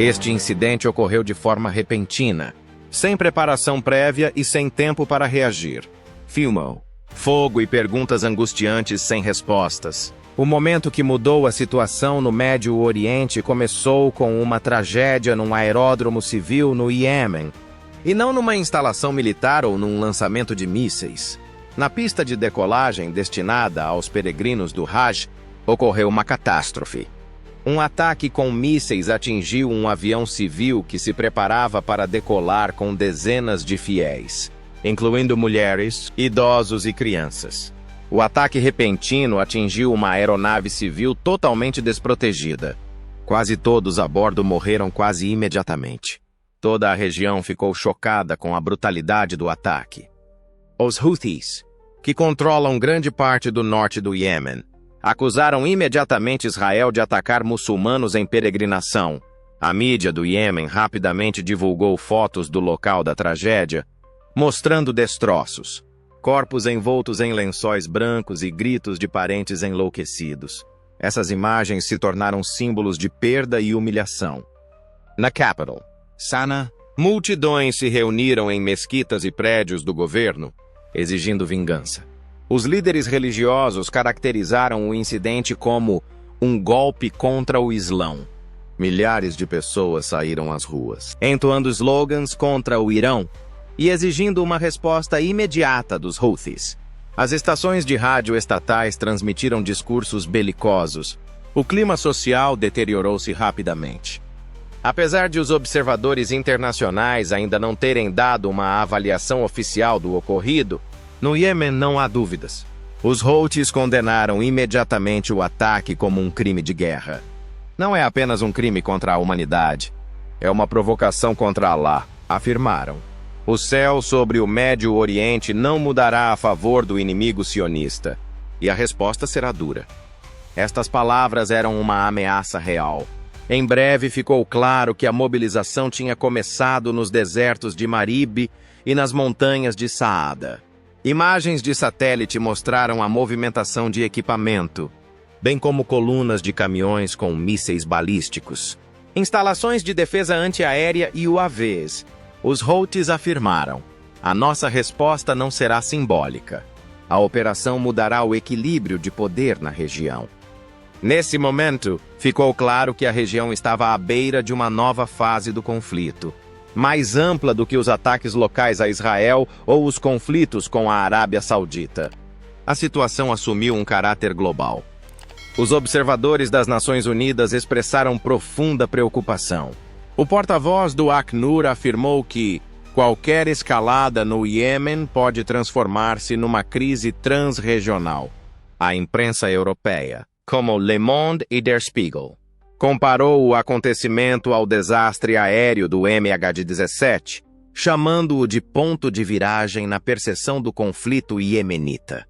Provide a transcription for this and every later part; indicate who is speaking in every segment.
Speaker 1: Este incidente ocorreu de forma repentina, sem preparação prévia e sem tempo para reagir. FOMO. Fogo e perguntas angustiantes sem respostas. O momento que mudou a situação no Médio Oriente começou com uma tragédia num aeródromo civil no Iêmen, e não numa instalação militar ou num lançamento de mísseis. Na pista de decolagem destinada aos peregrinos do Hajj, ocorreu uma catástrofe. Um ataque com mísseis atingiu um avião civil que se preparava para decolar com dezenas de fiéis, incluindo mulheres, idosos e crianças. O ataque repentino atingiu uma aeronave civil totalmente desprotegida. Quase todos a bordo morreram quase imediatamente. Toda a região ficou chocada com a brutalidade do ataque. Os Houthis, que controlam grande parte do norte do Iêmen, acusaram imediatamente Israel de atacar muçulmanos em peregrinação. A mídia do Iêmen rapidamente divulgou fotos do local da tragédia, mostrando destroços, corpos envoltos em lençóis brancos e gritos de parentes enlouquecidos. Essas imagens se tornaram símbolos de perda e humilhação. Na capital, Sanaa, multidões se reuniram em mesquitas e prédios do governo, exigindo vingança. Os líderes religiosos caracterizaram o incidente como um golpe contra o Islão. Milhares de pessoas saíram às ruas, entoando slogans contra o Irão e exigindo uma resposta imediata dos Houthis. As estações de rádio estatais transmitiram discursos belicosos. O clima social deteriorou-se rapidamente. Apesar de os observadores internacionais ainda não terem dado uma avaliação oficial do ocorrido, no Iêmen não há dúvidas. Os Houthis condenaram imediatamente o ataque como um crime de guerra. Não é apenas um crime contra a humanidade, é uma provocação contra Allah, afirmaram. O céu sobre o Médio Oriente não mudará a favor do inimigo sionista, e a resposta será dura. Estas palavras eram uma ameaça real. Em breve ficou claro que a mobilização tinha começado nos desertos de Marib e nas montanhas de Saada. Imagens de satélite mostraram a movimentação de equipamento, bem como colunas de caminhões com mísseis balísticos, instalações de defesa antiaérea e UAVs. Os Houthis afirmaram: a nossa resposta não será simbólica. A operação mudará o equilíbrio de poder na região. Nesse momento, ficou claro que a região estava à beira de uma nova fase do conflito, mais ampla do que os ataques locais a Israel ou os conflitos com a Arábia Saudita. A situação assumiu um caráter global. Os observadores das Nações Unidas expressaram profunda preocupação. O porta-voz do Acnur afirmou que qualquer escalada no Iêmen pode transformar-se numa crise transregional. A imprensa europeia, como Le Monde e Der Spiegel, comparou o acontecimento ao desastre aéreo do MH17, chamando-o de ponto de viragem na percepção do conflito iemenita.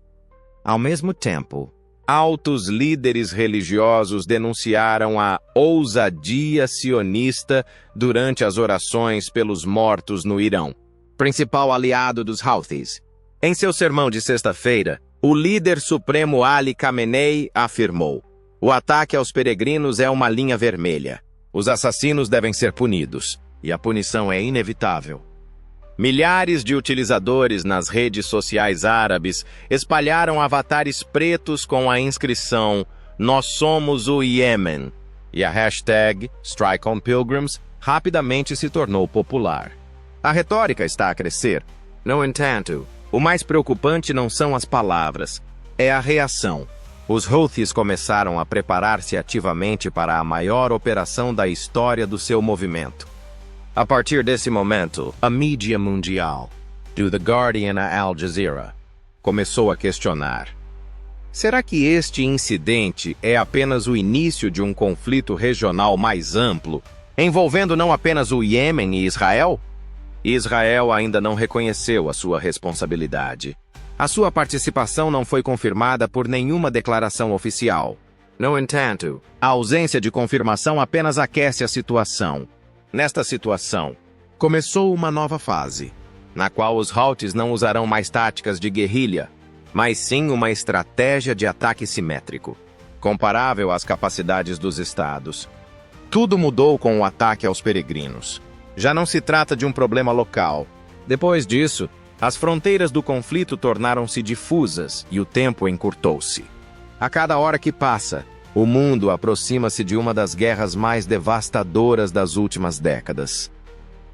Speaker 1: Ao mesmo tempo, altos líderes religiosos denunciaram a ousadia sionista durante as orações pelos mortos no Irão, principal aliado dos Houthis. Em seu sermão de sexta-feira, o líder supremo Ali Khamenei afirmou: o ataque aos peregrinos é uma linha vermelha. Os assassinos devem ser punidos, e a punição é inevitável. Milhares de utilizadores nas redes sociais árabes espalharam avatares pretos com a inscrição "Nós somos o Iêmen", e a hashtag #StrikeOnPilgrims rapidamente se tornou popular. A retórica está a crescer. No entanto, o mais preocupante não são as palavras, é a reação. Os Houthis começaram a preparar-se ativamente para a maior operação da história do seu movimento. A partir desse momento, a mídia mundial, do The Guardian a Al Jazeera, começou a questionar: será que este incidente é apenas o início de um conflito regional mais amplo, envolvendo não apenas o Iêmen e Israel? Israel ainda não reconheceu a sua responsabilidade. A sua participação não foi confirmada por nenhuma declaração oficial. No entanto, a ausência de confirmação apenas aquece a situação. Nesta situação, começou uma nova fase, na qual os Houthis não usarão mais táticas de guerrilha, mas sim uma estratégia de ataque simétrico, comparável às capacidades dos estados. Tudo mudou com o ataque aos peregrinos. Já não se trata de um problema local. Depois disso, as fronteiras do conflito tornaram-se difusas e o tempo encurtou-se. A cada hora que passa, o mundo aproxima-se de uma das guerras mais devastadoras das últimas décadas.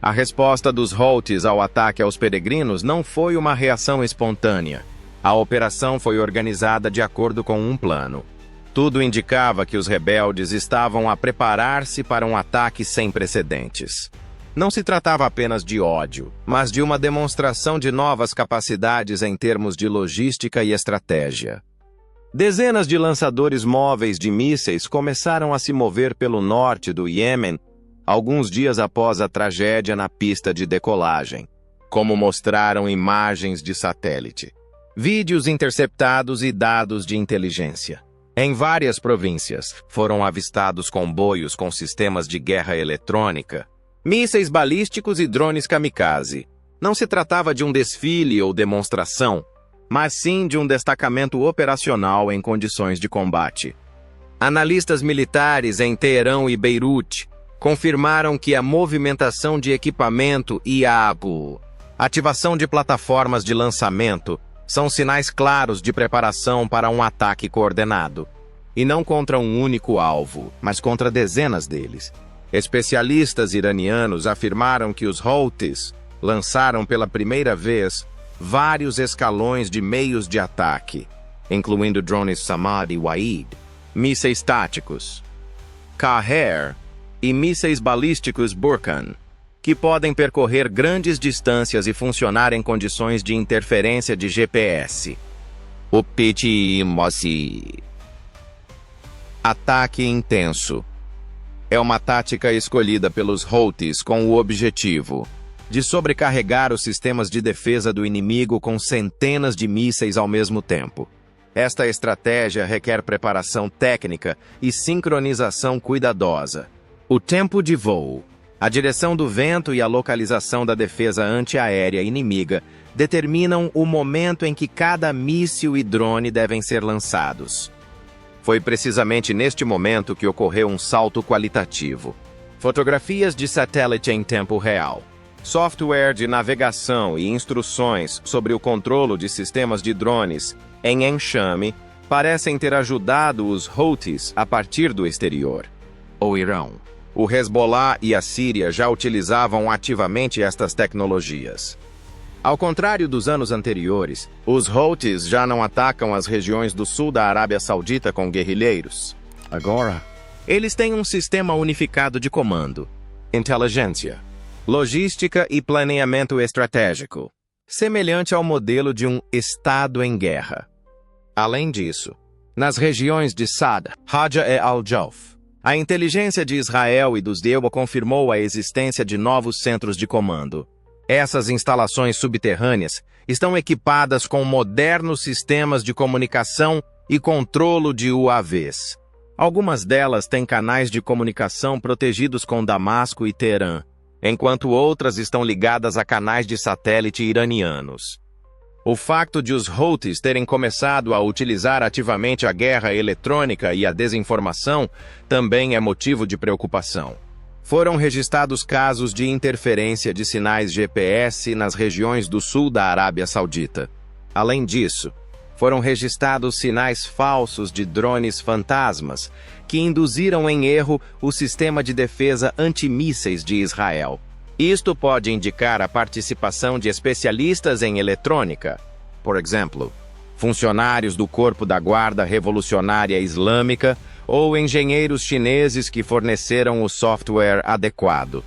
Speaker 1: A resposta dos Houthis ao ataque aos peregrinos não foi uma reação espontânea. A operação foi organizada de acordo com um plano. Tudo indicava que os rebeldes estavam a preparar-se para um ataque sem precedentes. Não se tratava apenas de ódio, mas de uma demonstração de novas capacidades em termos de logística e estratégia. Dezenas de lançadores móveis de mísseis começaram a se mover pelo norte do Iêmen alguns dias após a tragédia na pista de decolagem, como mostraram imagens de satélite, vídeos interceptados e dados de inteligência. Em várias províncias, foram avistados comboios com sistemas de guerra eletrônica, mísseis balísticos e drones kamikaze. Não se tratava de um desfile ou demonstração, mas sim de um destacamento operacional em condições de combate. Analistas militares em Teherã e Beirute confirmaram que a movimentação de equipamento e a ativação de plataformas de lançamento são sinais claros de preparação para um ataque coordenado, e não contra um único alvo, mas contra dezenas deles. Especialistas iranianos afirmaram que os Houthis lançaram pela primeira vez vários escalões de meios de ataque, incluindo drones Samad e Waid, mísseis táticos, Qaher e mísseis balísticos Burkan, que podem percorrer grandes distâncias e funcionar em condições de interferência de GPS. O PTMOSI. Ataque intenso. É uma tática escolhida pelos Houthis com o objetivo de sobrecarregar os sistemas de defesa do inimigo com centenas de mísseis ao mesmo tempo. Esta estratégia requer preparação técnica e sincronização cuidadosa. O tempo de voo, a direção do vento e a localização da defesa antiaérea inimiga determinam o momento em que cada míssil e drone devem ser lançados. Foi precisamente neste momento que ocorreu um salto qualitativo. Fotografias de satélite em tempo real, software de navegação e instruções sobre o controlo de sistemas de drones em enxame parecem ter ajudado os Houthis a partir do exterior. O Irão, o Hezbollah e a Síria já utilizavam ativamente estas tecnologias. Ao contrário dos anos anteriores, os Houthis já não atacam as regiões do sul da Arábia Saudita com guerrilheiros. Agora, eles têm um sistema unificado de comando, inteligência, logística e planeamento estratégico, semelhante ao modelo de um Estado em guerra. Além disso, nas regiões de Sada, Haja e Al-Jauf, a inteligência de Israel e dos Dewa confirmou a existência de novos centros de comando. Essas instalações subterrâneas estão equipadas com modernos sistemas de comunicação e controlo de UAVs. Algumas delas têm canais de comunicação protegidos com Damasco e Teherã, enquanto outras estão ligadas a canais de satélite iranianos. O facto de os Houthis terem começado a utilizar ativamente a guerra eletrônica e a desinformação também é motivo de preocupação. Foram registrados casos de interferência de sinais GPS nas regiões do sul da Arábia Saudita. Além disso, foram registrados sinais falsos de drones fantasmas que induziram em erro o sistema de defesa antimísseis de Israel. Isto pode indicar a participação de especialistas em eletrônica, por exemplo, funcionários do Corpo da Guarda Revolucionária Islâmica ou engenheiros chineses que forneceram o software adequado.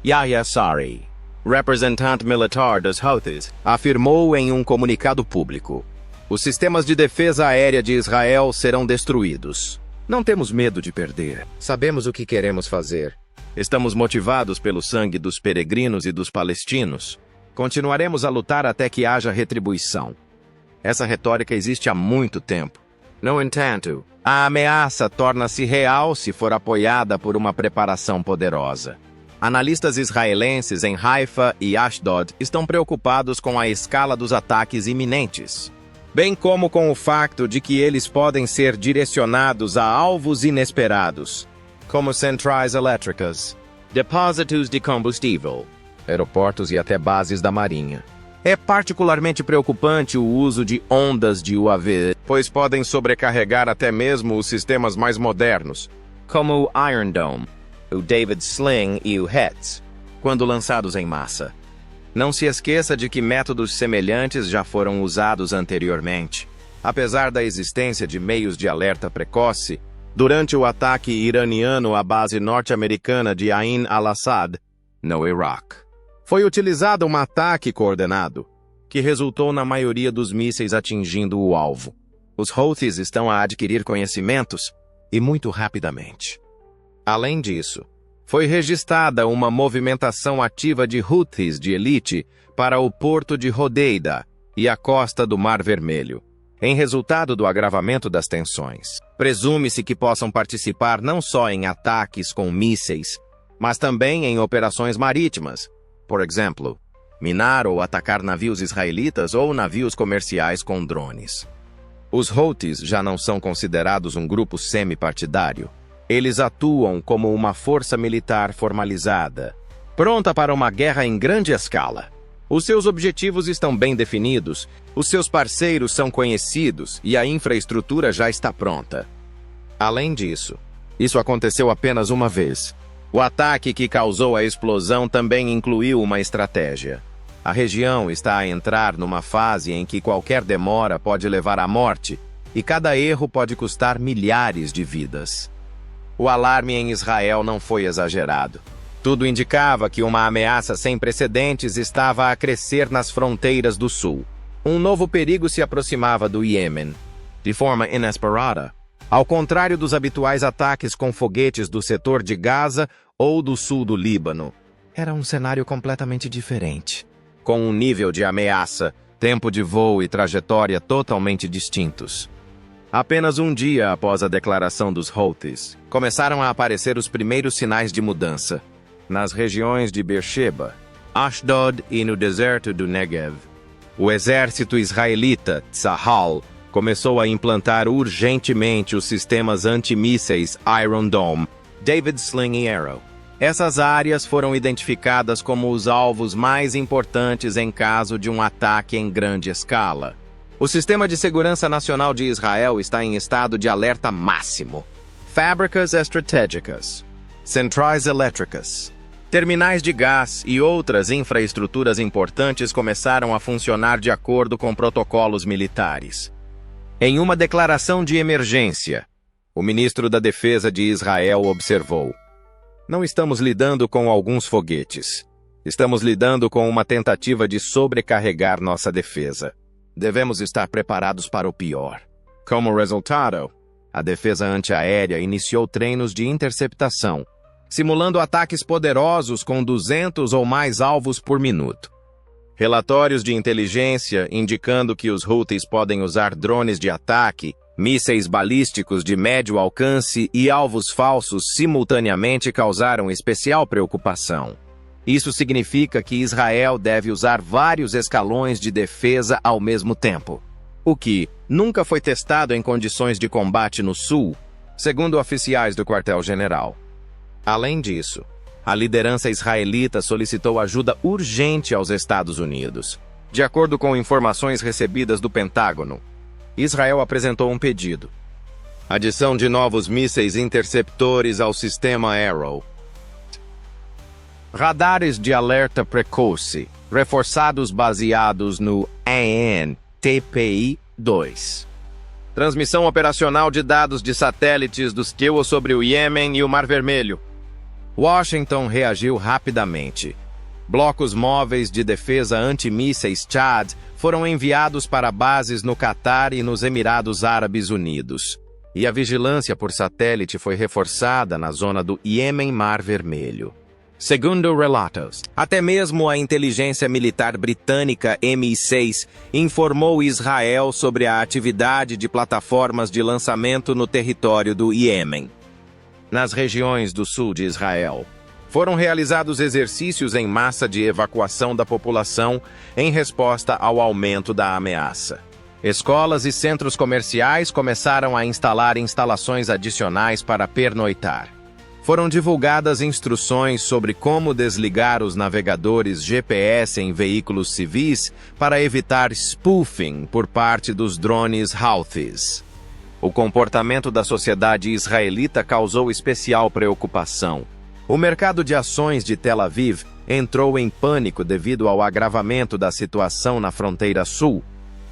Speaker 1: Yahya Sari, representante militar dos Houthis, afirmou em um comunicado público: "Os sistemas de defesa aérea de Israel serão destruídos. Não temos medo de perder. Sabemos o que queremos fazer. Estamos motivados pelo sangue dos peregrinos e dos palestinos. Continuaremos a lutar até que haja retribuição." Essa retórica existe há muito tempo. No entanto, a ameaça torna-se real se for apoiada por uma preparação poderosa. Analistas israelenses em Haifa e Ashdod estão preocupados com a escala dos ataques iminentes, bem como com o facto de que eles podem ser direcionados a alvos inesperados. como centrais elétricas, depósitos de combustível, aeroportos e até bases da Marinha. É particularmente preocupante o uso de ondas de UAV, pois podem sobrecarregar até mesmo os sistemas mais modernos, como o Iron Dome, o David Sling e o HETS, quando lançados em massa. Não se esqueça de que métodos semelhantes já foram usados anteriormente. Apesar da existência de meios de alerta precoce, durante o ataque iraniano à base norte-americana de Ain al-Assad, no Iraque, foi utilizado um ataque coordenado, que resultou na maioria dos mísseis atingindo o alvo. Os Houthis estão a adquirir conhecimentos, e muito rapidamente. Além disso, foi registrada uma movimentação ativa de Houthis de elite para o porto de Hodeida e a costa do Mar Vermelho, em resultado do agravamento das tensões. Presume-se que possam participar não só em ataques com mísseis, mas também em operações marítimas, por exemplo, minar ou atacar navios israelitas ou navios comerciais com drones. Os Houthis já não são considerados um grupo semi-partidário. Eles atuam como uma força militar formalizada, pronta para uma guerra em grande escala. Os seus objetivos estão bem definidos, os seus parceiros são conhecidos e a infraestrutura já está pronta. Além disso, isso aconteceu apenas uma vez. O ataque que causou a explosão também incluiu uma estratégia. A região está a entrar numa fase em que qualquer demora pode levar à morte, e cada erro pode custar milhares de vidas. O alarme em Israel não foi exagerado. Tudo indicava que uma ameaça sem precedentes estava a crescer nas fronteiras do sul. Um novo perigo se aproximava do Iêmen, de forma inesperada. Ao contrário dos habituais ataques com foguetes do setor de Gaza ou do sul do Líbano, era um cenário completamente diferente, com um nível de ameaça, tempo de voo e trajetória totalmente distintos. Apenas um dia após a declaração dos Houthis, começaram a aparecer os primeiros sinais de mudança. Nas regiões de Beersheba, Ashdod e no deserto do Negev, o exército israelita, Tzahal, começou a implantar urgentemente os sistemas antimísseis Iron Dome, David Sling e Arrow. Essas áreas foram identificadas como os alvos mais importantes em caso de um ataque em grande escala. O Sistema de Segurança Nacional de Israel está em estado de alerta máximo. Fábricas estratégicas, centrais elétricas, terminais de gás e outras infraestruturas importantes começaram a funcionar de acordo com protocolos militares. Em uma declaração de emergência, o ministro da Defesa de Israel observou: "Não estamos lidando com alguns foguetes. Estamos lidando com uma tentativa de sobrecarregar nossa defesa. Devemos estar preparados para o pior." Como resultado, a defesa antiaérea iniciou treinos de interceptação, simulando ataques poderosos com 200 ou mais alvos por minuto. Relatórios de inteligência indicando que os Houthis podem usar drones de ataque, mísseis balísticos de médio alcance e alvos falsos simultaneamente causaram especial preocupação. Isso significa que Israel deve usar vários escalões de defesa ao mesmo tempo, o que nunca foi testado em condições de combate no sul, segundo oficiais do quartel-general. Além disso, a liderança israelita solicitou ajuda urgente aos Estados Unidos. De acordo com informações recebidas do Pentágono, Israel apresentou um pedido: adição de novos mísseis interceptores ao sistema Arrow, radares de alerta precoce, reforçados baseados no AN/TPI-2, transmissão operacional de dados de satélites dos Kio sobre o Iêmen e o Mar Vermelho. Washington reagiu rapidamente. Blocos móveis de defesa antimísseis Chad foram enviados para bases no Catar e nos Emirados Árabes Unidos, e a vigilância por satélite foi reforçada na zona do Iêmen-Mar Vermelho. Segundo relatos, até mesmo a inteligência militar britânica MI6 informou Israel sobre a atividade de plataformas de lançamento no território do Iêmen. Nas regiões do sul de Israel, foram realizados exercícios em massa de evacuação da população em resposta ao aumento da ameaça. Escolas e centros comerciais começaram a instalar instalações adicionais para pernoitar. foram divulgadas instruções sobre como desligar os navegadores GPS em veículos civis para evitar spoofing por parte dos drones Houthis. O comportamento da sociedade israelita causou especial preocupação. O mercado de ações de Tel Aviv entrou em pânico devido ao agravamento da situação na fronteira sul.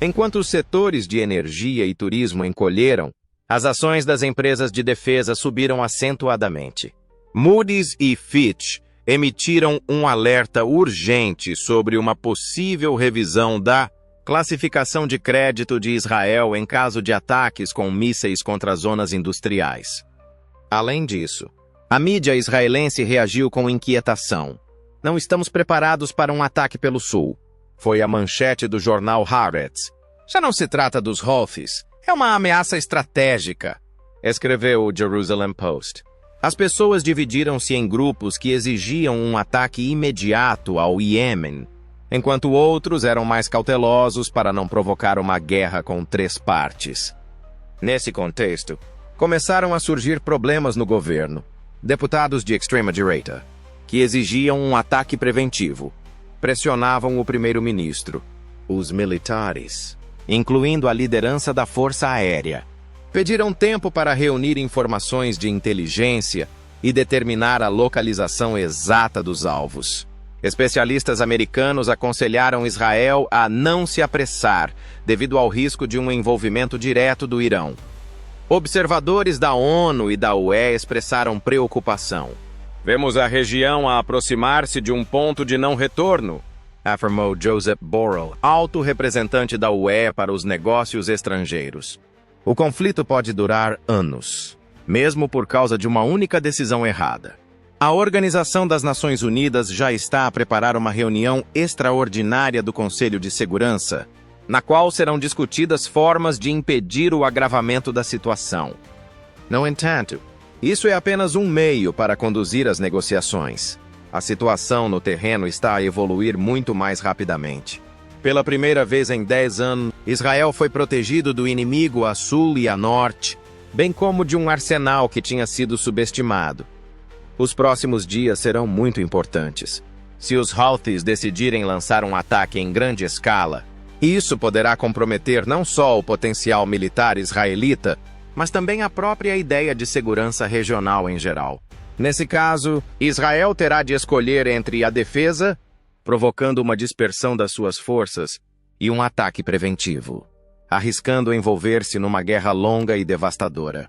Speaker 1: Enquanto os setores de energia e turismo encolheram, as ações das empresas de defesa subiram acentuadamente. Moody's e Fitch emitiram um alerta urgente sobre uma possível revisão da classificação de crédito de Israel em caso de ataques com mísseis contra zonas industriais. Além disso, a mídia israelense reagiu com inquietação. Não estamos preparados para um ataque pelo sul. Foi a manchete do jornal Haaretz. Já não se trata dos Houthis. É uma ameaça estratégica, escreveu o Jerusalem Post. As pessoas dividiram-se em grupos que exigiam um ataque imediato ao Iêmen, enquanto outros eram mais cautelosos para não provocar uma guerra com 3 partes. Nesse contexto, começaram a surgir problemas no governo. Deputados de extrema-direita, que exigiam um ataque preventivo, pressionavam o primeiro-ministro. Os militares, incluindo a liderança da Força Aérea, pediram tempo para reunir informações de inteligência e determinar a localização exata dos alvos. Especialistas americanos aconselharam Israel a não se apressar devido ao risco de um envolvimento direto do Irão. Observadores da ONU e da UE expressaram preocupação. Vemos a região a aproximar-se de um ponto de não retorno, afirmou Joseph Borrell, alto representante da UE para os negócios estrangeiros. O conflito pode durar anos, mesmo por causa de uma única decisão errada. A Organização das Nações Unidas já está a preparar uma reunião extraordinária do Conselho de Segurança, na qual serão discutidas formas de impedir o agravamento da situação. No entanto, isso é apenas um meio para conduzir as negociações. A situação no terreno está a evoluir muito mais rapidamente. Pela primeira vez em 10 anos, Israel foi protegido do inimigo a sul e a norte, bem como de um arsenal que tinha sido subestimado. Os próximos dias serão muito importantes. Se os Houthis decidirem lançar um ataque em grande escala, isso poderá comprometer não só o potencial militar israelita, mas também a própria ideia de segurança regional em geral. Nesse caso, Israel terá de escolher entre a defesa, provocando uma dispersão das suas forças, e um ataque preventivo, arriscando envolver-se numa guerra longa e devastadora.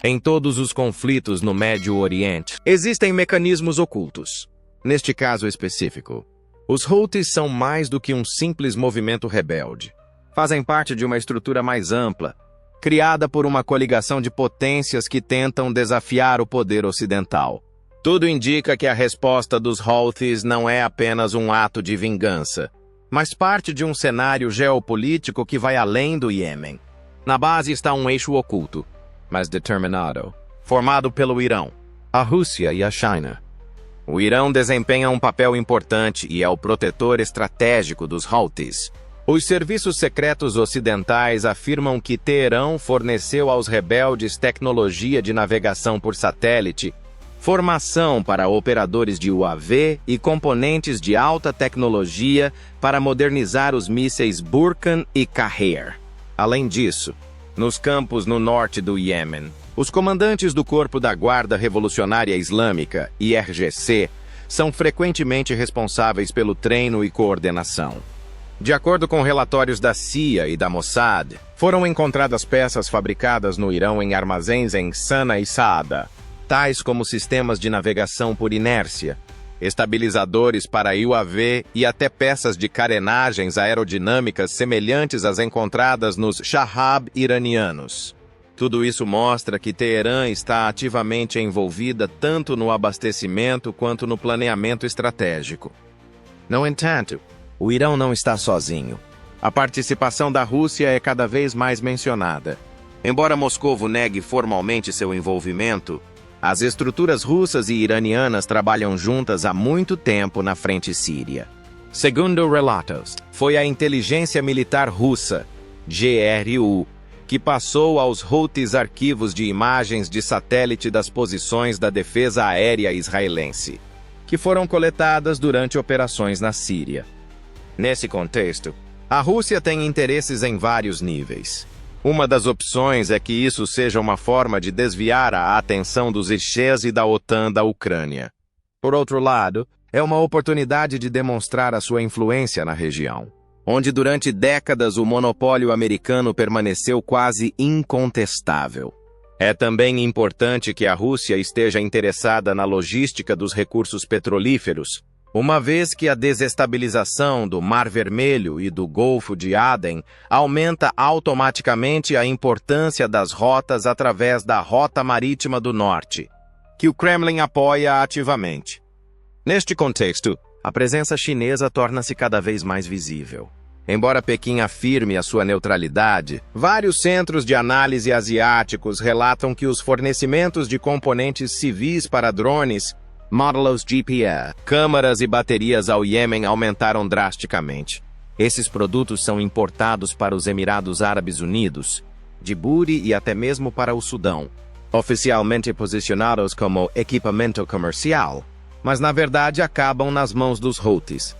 Speaker 1: Em todos os conflitos no Médio Oriente, existem mecanismos ocultos. Neste caso específico, os Houthis são mais do que um simples movimento rebelde. Fazem parte de uma estrutura mais ampla, criada por uma coligação de potências que tentam desafiar o poder ocidental. Tudo indica que a resposta dos Houthis não é apenas um ato de vingança, mas parte de um cenário geopolítico que vai além do Iêmen. Na base está um eixo oculto, mas determinado, formado pelo Irão, a Rússia e a China. O Irão desempenha um papel importante e é o protetor estratégico dos Houthis. Os serviços secretos ocidentais afirmam que Teherã forneceu aos rebeldes tecnologia de navegação por satélite, formação para operadores de UAV e componentes de alta tecnologia para modernizar os mísseis Burkan e Qaher. Além disso, nos campos no norte do Iêmen, os comandantes do Corpo da Guarda Revolucionária Islâmica, IRGC, são frequentemente responsáveis pelo treino e coordenação. De acordo com relatórios da CIA e da Mossad, foram encontradas peças fabricadas no Irão em armazéns em Sana e Saada, tais como sistemas de navegação por inércia, estabilizadores para UAV e até peças de carenagens aerodinâmicas semelhantes às encontradas nos Shahab iranianos. Tudo isso mostra que Teherã está ativamente envolvida tanto no abastecimento quanto no planeamento estratégico. No entanto, o Irão não está sozinho. A participação da Rússia é cada vez mais mencionada. Embora Moscovo negue formalmente seu envolvimento, as estruturas russas e iranianas trabalham juntas há muito tempo na frente síria. Segundo relatos, foi a inteligência militar russa, GRU, que passou aos Houthis arquivos de imagens de satélite das posições da defesa aérea israelense, que foram coletadas durante operações na Síria. Nesse contexto, a Rússia tem interesses em vários níveis. Uma das opções é que isso seja uma forma de desviar a atenção dos eixês e da OTAN da Ucrânia. Por outro lado, é uma oportunidade de demonstrar a sua influência na região, onde durante décadas o monopólio americano permaneceu quase incontestável. É também importante que a Rússia esteja interessada na logística dos recursos petrolíferos, uma vez que a desestabilização do Mar Vermelho e do Golfo de Aden aumenta automaticamente a importância das rotas através da Rota Marítima do Norte, que o Kremlin apoia ativamente. Neste contexto, a presença chinesa torna-se cada vez mais visível. Embora Pequim afirme a sua neutralidade, vários centros de análise asiáticos relatam que os fornecimentos de componentes civis para drones, módulos GPS, câmaras e baterias ao Iêmen aumentaram drasticamente. Esses produtos são importados para os Emirados Árabes Unidos, Djibouti e até mesmo para o Sudão, oficialmente posicionados como equipamento comercial, mas na verdade acabam nas mãos dos Houthis.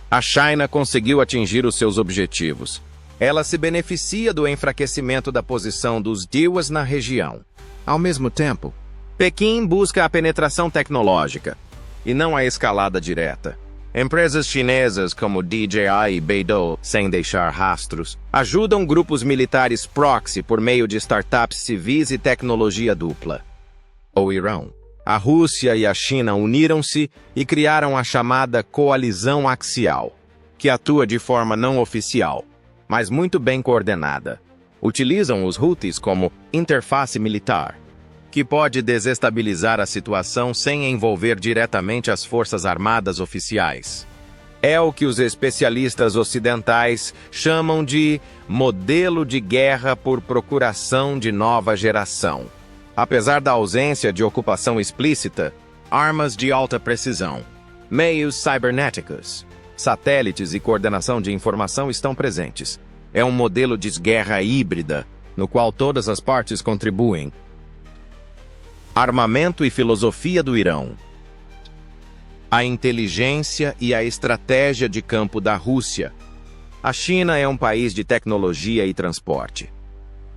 Speaker 1: A China conseguiu atingir os seus objetivos. Ela se beneficia do enfraquecimento da posição dos Diwas na região. Ao mesmo tempo, Pequim busca a penetração tecnológica, e não a escalada direta. Empresas chinesas como DJI e Beidou, sem deixar rastros, ajudam grupos militares proxy por meio de startups civis e tecnologia dupla. O Irão. A Rússia e a China uniram-se e criaram a chamada Coalizão Axial, que atua de forma não oficial, mas muito bem coordenada. Utilizam os Houthis como interface militar, que pode desestabilizar a situação sem envolver diretamente as forças armadas oficiais. É o que os especialistas ocidentais chamam de modelo de guerra por procuração de nova geração. Apesar da ausência de ocupação explícita, armas de alta precisão, meios cibernéticos, satélites e coordenação de informação estão presentes. É um modelo de guerra híbrida, no qual todas as partes contribuem. Armamento e filosofia do Irão. A inteligência e a estratégia de campo da Rússia. A China é um país de tecnologia e transporte.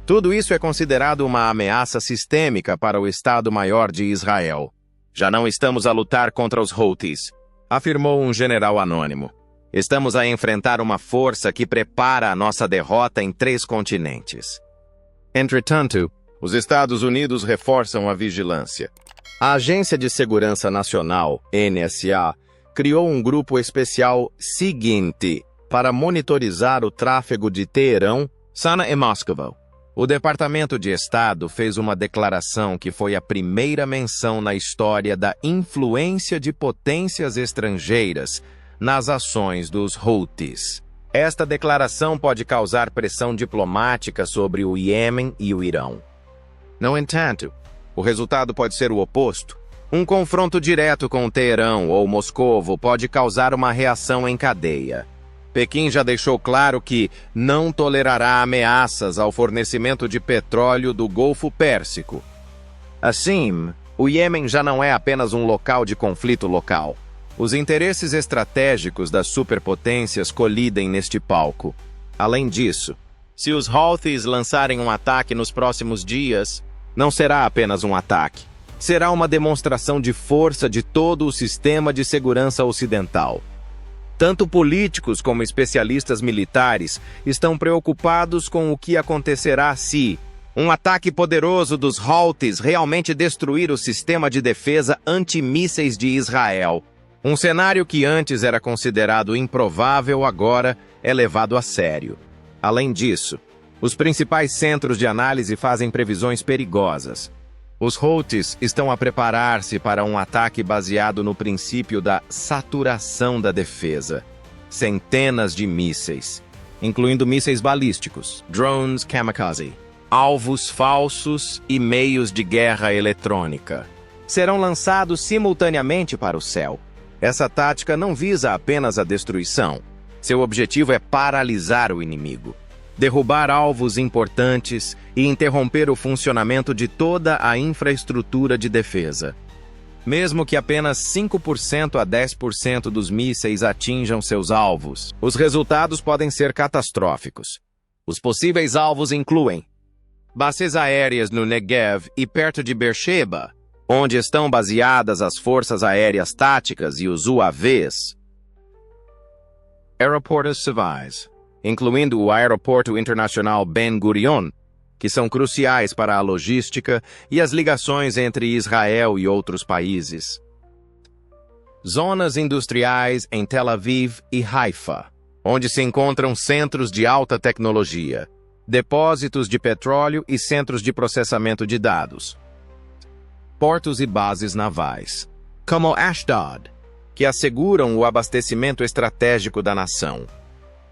Speaker 1: Tudo isso é considerado uma ameaça sistêmica para o Estado-Maior de Israel. Já não estamos a lutar contra os Houthis, afirmou um general anônimo. Estamos a enfrentar uma força que prepara a nossa derrota em 3 continentes. Entretanto, os Estados Unidos reforçam a vigilância. A Agência de Segurança Nacional, NSA, criou um grupo especial SIGINT para monitorizar o tráfego de Teherã, Sana e Moscou. O Departamento de Estado fez uma declaração que foi a primeira menção na história da influência de potências estrangeiras nas ações dos Houthis. Esta declaração pode causar pressão diplomática sobre o Iêmen e o Irão. No entanto, o resultado pode ser o oposto. Um confronto direto com Teherã ou Moscovo pode causar uma reação em cadeia. Pequim já deixou claro que não tolerará ameaças ao fornecimento de petróleo do Golfo Pérsico. Assim, o Iêmen já não é apenas um local de conflito local. Os interesses estratégicos das superpotências colidem neste palco. Além disso, se os Houthis lançarem um ataque nos próximos dias, não será apenas um ataque. Será uma demonstração de força de todo o sistema de segurança ocidental. Tanto políticos como especialistas militares estão preocupados com o que acontecerá se um ataque poderoso dos Houthis realmente destruir o sistema de defesa antimísseis de Israel. Um cenário que antes era considerado improvável agora é levado a sério. Além disso, os principais centros de análise fazem previsões perigosas. Os Houthis estão a preparar-se para um ataque baseado no princípio da saturação da defesa. Centenas de mísseis, incluindo mísseis balísticos, drones kamikaze, alvos falsos e meios de guerra eletrônica, serão lançados simultaneamente para o céu. Essa tática não visa apenas a destruição. Seu objetivo é paralisar o inimigo. derrubar alvos importantes e interromper o funcionamento de toda a infraestrutura de defesa. Mesmo que apenas 5% a 10% dos mísseis atinjam seus alvos, os resultados podem ser catastróficos. Os possíveis alvos incluem bases aéreas no Negev e perto de Beersheba, onde estão baseadas as forças aéreas táticas e os UAVs. Aeroportos civis, incluindo o Aeroporto Internacional Ben Gurion, que são cruciais para a logística e as ligações entre Israel e outros países. Zonas industriais em Tel Aviv e Haifa, onde se encontram centros de alta tecnologia, depósitos de petróleo e centros de processamento de dados. Portos e bases navais, como Ashdod, que asseguram o abastecimento estratégico da nação.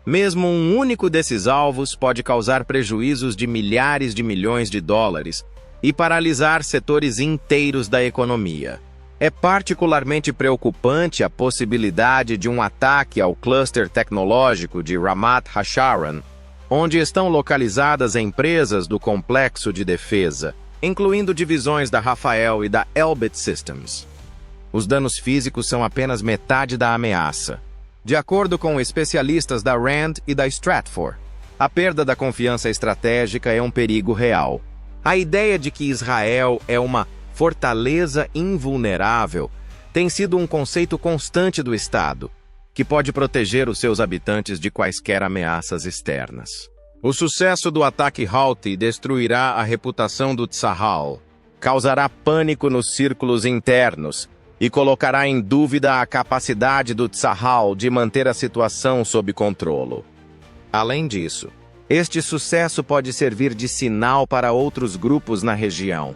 Speaker 1: Mesmo um único desses alvos pode causar prejuízos de milhares de milhões de dólares e paralisar setores inteiros da economia. É particularmente preocupante a possibilidade de um ataque ao cluster tecnológico de Ramat HaSharon, onde estão localizadas empresas do complexo de defesa, incluindo divisões da Rafael e da Elbit Systems. Os danos físicos são apenas metade da ameaça. De acordo com especialistas da RAND e da Stratfor, a perda da confiança estratégica é um perigo real. A ideia de que Israel é uma fortaleza invulnerável tem sido um conceito constante do Estado, que pode proteger os seus habitantes de quaisquer ameaças externas. O sucesso do ataque Houthi destruirá a reputação do Tzahal, causará pânico nos círculos internos e colocará em dúvida a capacidade do Tzahal de manter a situação sob controle. Além disso, este sucesso pode servir de sinal para outros grupos na região.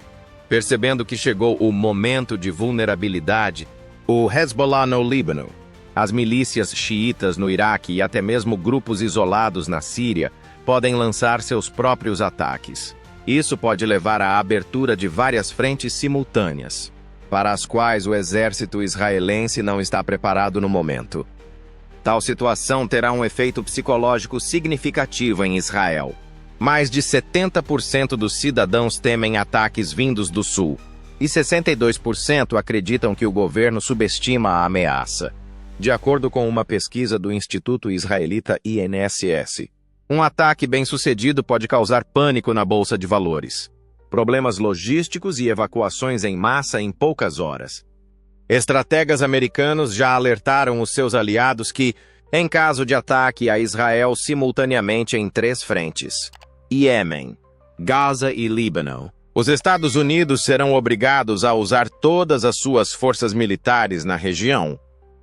Speaker 1: Percebendo que chegou o momento de vulnerabilidade, o Hezbollah no Líbano, as milícias xiitas no Iraque e até mesmo grupos isolados na Síria podem lançar seus próprios ataques. Isso pode levar à abertura de várias frentes simultâneas, para as quais o exército israelense não está preparado no momento. Tal situação terá um efeito psicológico significativo em Israel. Mais de 70% dos cidadãos temem ataques vindos do sul, e 62% acreditam que o governo subestima a ameaça. De acordo com uma pesquisa do Instituto Israelita INSS, um ataque bem-sucedido pode causar pânico na bolsa de valores, problemas logísticos e evacuações em massa em poucas horas. Estrategas americanos já alertaram os seus aliados que, em caso de ataque a Israel simultaneamente em 3 frentes, Iêmen, Gaza e Líbano, os Estados Unidos serão obrigados a usar todas as suas forças militares na região,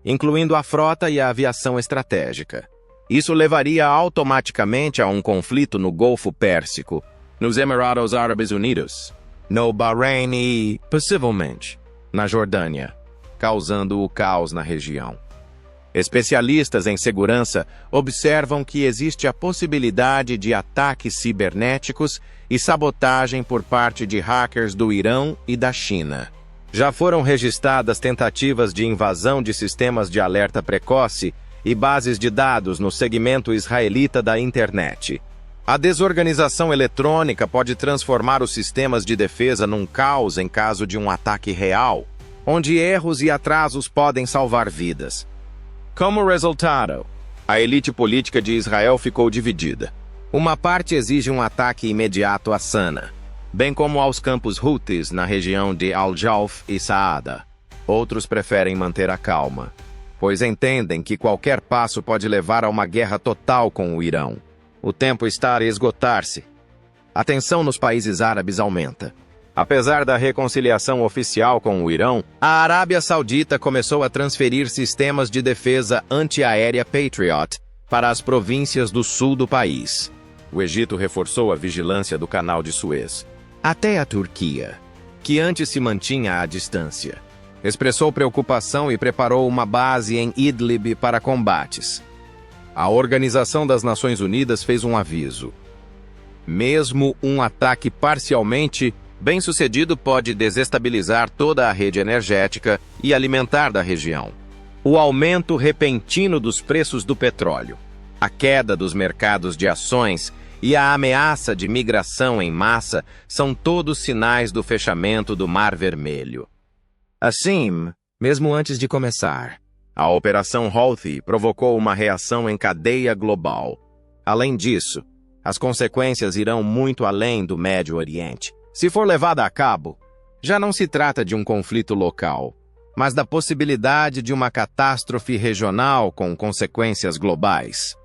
Speaker 1: incluindo a frota e a aviação estratégica. Isso levaria automaticamente a um conflito no Golfo Pérsico, nos Emirados Árabes Unidos, no Bahrein e, possivelmente, na Jordânia, causando o caos na região. Especialistas em segurança observam que existe a possibilidade de ataques cibernéticos e sabotagem por parte de hackers do Irã e da China. Já foram registradas tentativas de invasão de sistemas de alerta precoce e bases de dados no segmento israelita da internet. A desorganização eletrônica pode transformar os sistemas de defesa num caos em caso de um ataque real, onde erros e atrasos podem salvar vidas. Como resultado, a elite política de Israel ficou dividida. Uma parte exige um ataque imediato a Sana, bem como aos campos Houthis na região de Al-Jauf e Saada. Outros preferem manter a calma, pois entendem que qualquer passo pode levar a uma guerra total com o Irã. O tempo está a esgotar-se. A tensão nos países árabes aumenta. Apesar da reconciliação oficial com o Irã, a Arábia Saudita começou a transferir sistemas de defesa antiaérea Patriot para as províncias do sul do país. O Egito reforçou a vigilância do Canal de Suez. Até a Turquia, que antes se mantinha à distância, expressou preocupação e preparou uma base em Idlib para combates. A Organização das Nações Unidas fez um aviso. Mesmo um ataque parcialmente bem-sucedido pode desestabilizar toda a rede energética e alimentar da região. O aumento repentino dos preços do petróleo, a queda dos mercados de ações e a ameaça de migração em massa são todos sinais do fechamento do Mar Vermelho. Assim, mesmo antes de começar, a Operação Houthi provocou uma reação em cadeia global. Além disso, as consequências irão muito além do Médio Oriente. Se for levada a cabo, já não se trata de um conflito local, mas da possibilidade de uma catástrofe regional com consequências globais.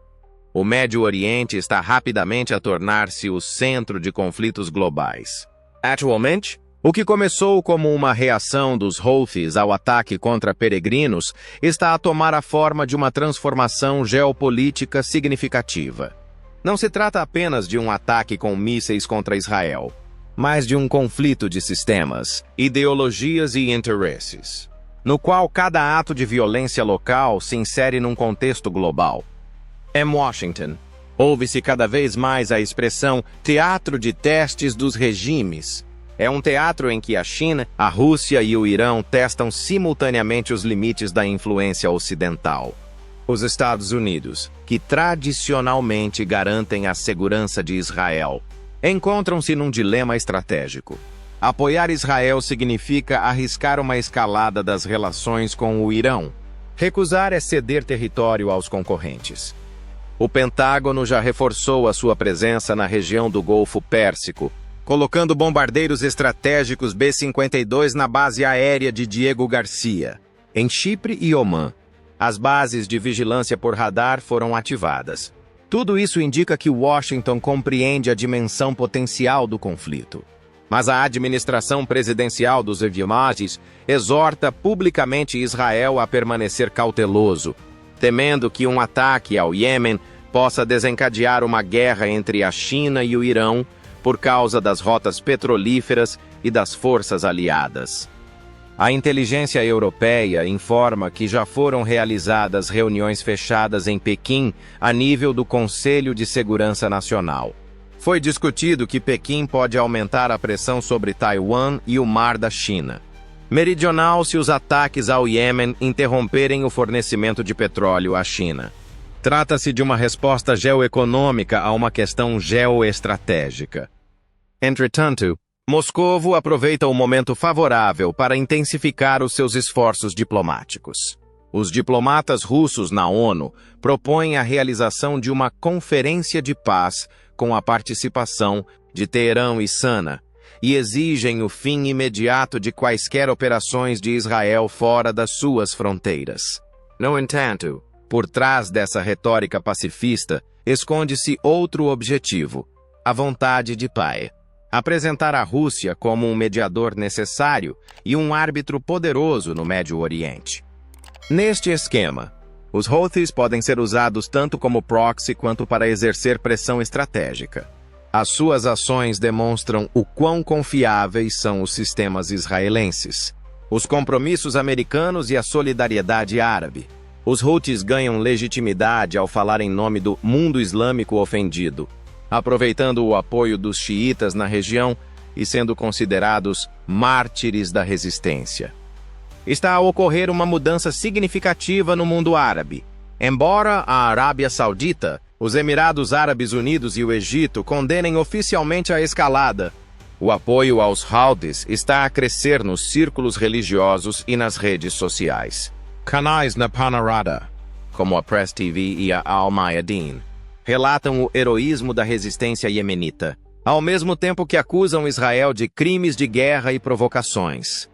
Speaker 1: O Médio Oriente está rapidamente a tornar-se o centro de conflitos globais. Atualmente, o que começou como uma reação dos Houthis ao ataque contra peregrinos está a tomar a forma de uma transformação geopolítica significativa. Não se trata apenas de um ataque com mísseis contra Israel, mas de um conflito de sistemas, ideologias e interesses, no qual cada ato de violência local se insere num contexto global. Em Washington, ouve-se cada vez mais a expressão teatro de testes dos regimes. É um teatro em que a China, a Rússia e o Irão testam simultaneamente os limites da influência ocidental. Os Estados Unidos, que tradicionalmente garantem a segurança de Israel, encontram-se num dilema estratégico. Apoiar Israel significa arriscar uma escalada das relações com o Irão. Recusar é ceder território aos concorrentes. O Pentágono já reforçou a sua presença na região do Golfo Pérsico, colocando bombardeiros estratégicos B-52 na base aérea de Diego Garcia, em Chipre e Omã. As bases de vigilância por radar foram ativadas. Tudo isso indica que Washington compreende a dimensão potencial do conflito. Mas a administração presidencial dos Emirados exorta publicamente Israel a permanecer cauteloso, temendo que um ataque ao Iêmen possa desencadear uma guerra entre a China e o Irão por causa das rotas petrolíferas e das forças aliadas. A inteligência europeia informa que já foram realizadas reuniões fechadas em Pequim a nível do Conselho de Segurança Nacional. Foi discutido que Pequim pode aumentar a pressão sobre Taiwan e o Mar da China Meridional se os ataques ao Iêmen interromperem o fornecimento de petróleo à China. Trata-se de uma resposta geoeconômica a uma questão geoestratégica. Entretanto, Moscovo aproveita o momento favorável para intensificar os seus esforços diplomáticos. Os diplomatas russos na ONU propõem a realização de uma conferência de paz com a participação de Teherã e Sana e exigem o fim imediato de quaisquer operações de Israel fora das suas fronteiras. No entanto, por trás dessa retórica pacifista esconde-se outro objetivo: a vontade de paz. Apresentar a Rússia como um mediador necessário e um árbitro poderoso no Médio Oriente. Neste esquema, os Houthis podem ser usados tanto como proxy quanto para exercer pressão estratégica. As suas ações demonstram o quão confiáveis são os sistemas israelenses, os compromissos americanos e a solidariedade árabe. Os Houthis ganham legitimidade ao falar em nome do mundo islâmico ofendido, aproveitando o apoio dos xiitas na região e sendo considerados mártires da resistência. Está a ocorrer uma mudança significativa no mundo árabe. Embora a Arábia Saudita, os Emirados Árabes Unidos e o Egito condenem oficialmente a escalada, o apoio aos Houthis está a crescer nos círculos religiosos e nas redes sociais. Canais na Panorama, como a Press TV e a Al Mayadeen, relatam o heroísmo da resistência iemenita, ao mesmo tempo que acusam Israel de crimes de guerra e provocações.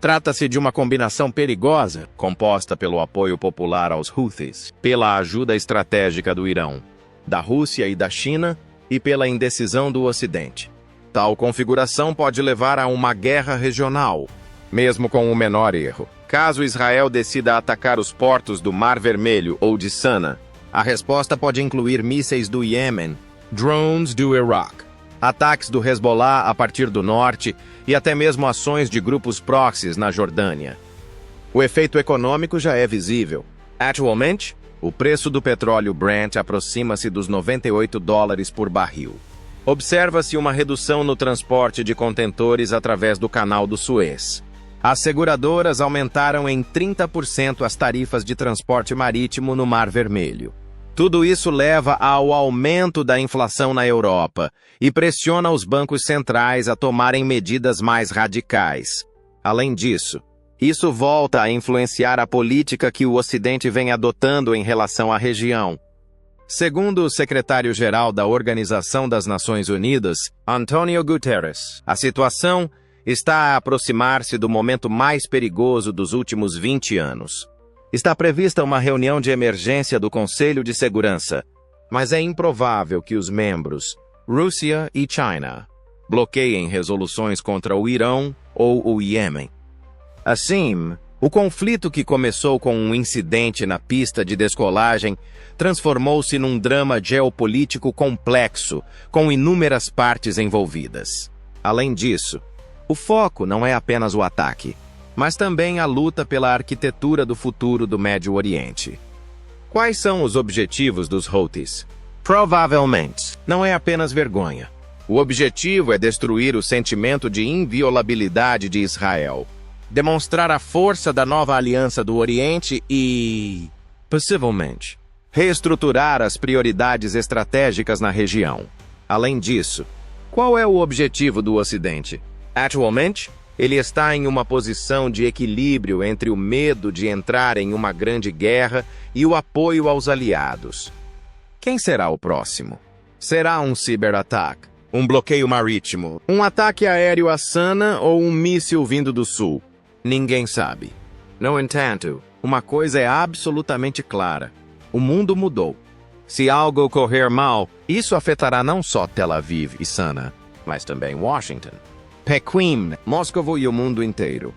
Speaker 1: Trata-se de uma combinação perigosa, composta pelo apoio popular aos Houthis, pela ajuda estratégica do Irão, da Rússia e da China, e pela indecisão do Ocidente. Tal configuração pode levar a uma guerra regional, mesmo com o menor erro. Caso Israel decida atacar os portos do Mar Vermelho ou de Sana, a resposta pode incluir mísseis do Iêmen, drones do Iraque, ataques do Hezbollah a partir do norte e até mesmo ações de grupos proxies na Jordânia. O efeito econômico já é visível. Atualmente, o preço do petróleo Brent aproxima-se dos $98 por barril. Observa-se uma redução no transporte de contentores através do Canal do Suez. As seguradoras aumentaram em 30% as tarifas de transporte marítimo no Mar Vermelho. Tudo isso leva ao aumento da inflação na Europa e pressiona os bancos centrais a tomarem medidas mais radicais. Além disso, isso volta a influenciar a política que o Ocidente vem adotando em relação à região. Segundo o secretário-geral da Organização das Nações Unidas, António Guterres, a situação está a aproximar-se do momento mais perigoso dos últimos 20 anos. Está prevista uma reunião de emergência do Conselho de Segurança, mas é improvável que os membros, Rússia e China, bloqueiem resoluções contra o Irão ou o Iêmen. Assim, o conflito que começou com um incidente na pista de descolagem transformou-se num drama geopolítico complexo, com inúmeras partes envolvidas. Além disso, o foco não é apenas o ataque, mas também a luta pela arquitetura do futuro do Médio Oriente. Quais são os objetivos dos Houthis? Provavelmente, não é apenas vergonha. O objetivo é destruir o sentimento de inviolabilidade de Israel, demonstrar a força da nova aliança do Oriente e, possivelmente, reestruturar as prioridades estratégicas na região. Além disso, qual é o objetivo do Ocidente? Atualmente, ele está em uma posição de equilíbrio entre o medo de entrar em uma grande guerra e o apoio aos aliados. Quem será o próximo? Será um ciberataque, um bloqueio marítimo, um ataque aéreo a Sana ou um míssil vindo do sul? Ninguém sabe. No entanto, uma coisa é absolutamente clara. O mundo mudou. Se algo correr mal, isso afetará não só Tel Aviv e Sana, mas também Washington, Pequim, Moscou e o mundo inteiro.